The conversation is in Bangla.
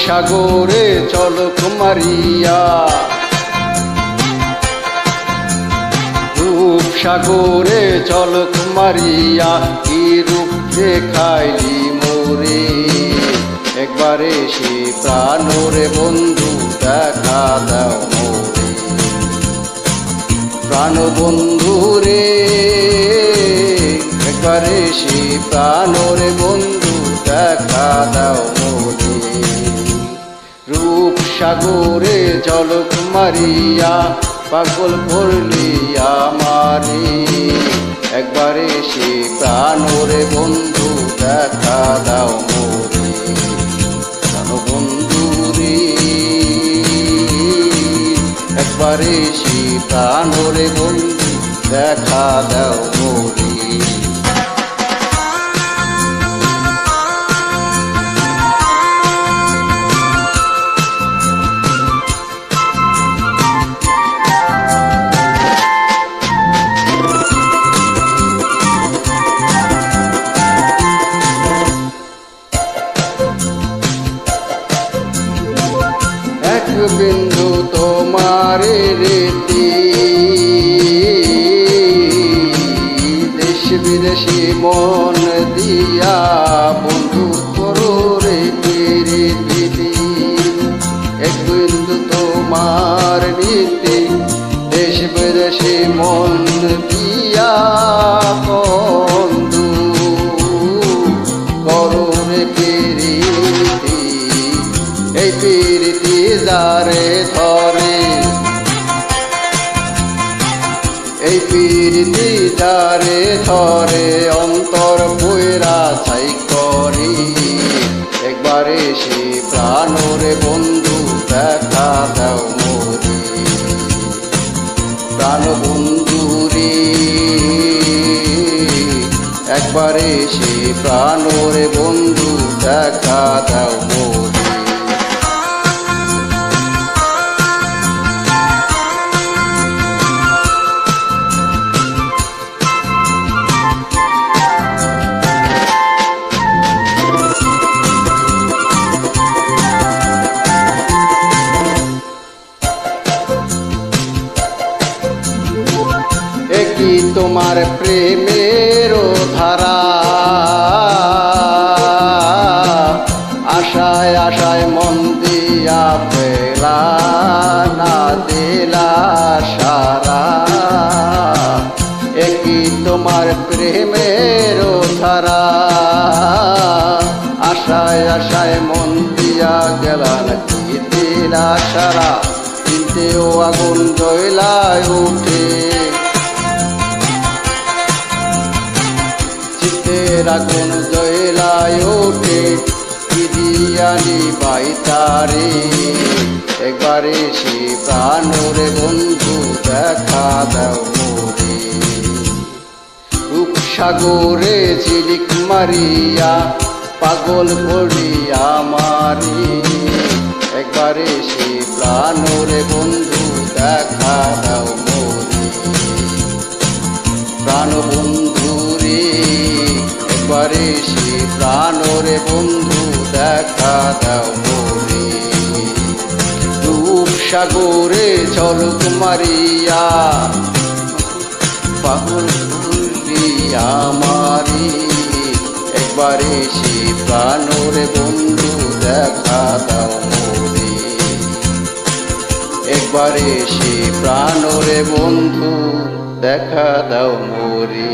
সাগরে চলক মারিয়া, রূপ সাগরে চলক মারিয়া, কি রূপ দেখাইলি মোরে। একবারে সে প্রাণরে বন্ধু দেখা দাও মোরে। প্রাণ বন্ধু রে, একবারে সে প্রাণরে বন্ধু দেখা দাও মোরে। রূপ সাগরে চলক মারিয়া, পাগল করলি আমারে। একবারে সে প্রাণরে বন্ধু দেখা দাও মোরে। প্রাণ বন্ধু রে, একবারে সে প্রাণরে বন্ধু দেখা দাও মোরে। এক বিন্দু তোমারে রীতি, দেশ বিদেশি মন দিয়া বন্ধু করো রে প্রীতি। এক বিন্দু তোমার নীতি, দেশ বিদেশি মন দিয়া বন্ধু করো রে প্রীতি। এই প্রীতি যারে ধরে, এই প্রীতি যারে ধরে, অন্তর পয়রা ছাই করে। একবারে সে প্রাণরে বন্ধু দেখা দাও মোরে। প্রাণ বন্ধু রে, একবারে সে প্রাণরে বন্ধু দেখা দাও মোরে। কি তোমার প্রেমের ধারা, আশায় আশায় মন দিয়া পেলা না দিলা সারা। একই তোমার প্রেমের ধারা, আশায় আশায় মন দিয়া গেলা নাকি দিলা সারা। চিনতেও আগুন জ্বলায় ওঠে, আগুন জ্বলায় ওঠে, বিরিয়ানি বাইতারে। একবারে সে প্রাণরে বন্ধু দেখা দাও মোরে। রূপ সাগরে ঝিলিক মারিয়া, পাগল করি আমারে। একবারে সে প্রাণরে বন্ধু দেখা দাও মোরে। প্রাণ বন্ধু রে, একবারে সে প্রাণরে বন্ধু দেখা দাও মোরে। রূপ সাগরে চলক মারিয়া, পাগল করলি আমারে। একবারে সে প্রাণরে বন্ধু দেখা দাও মোরে। একবারে সে প্রাণরে বন্ধু দেখা দাও মোরে।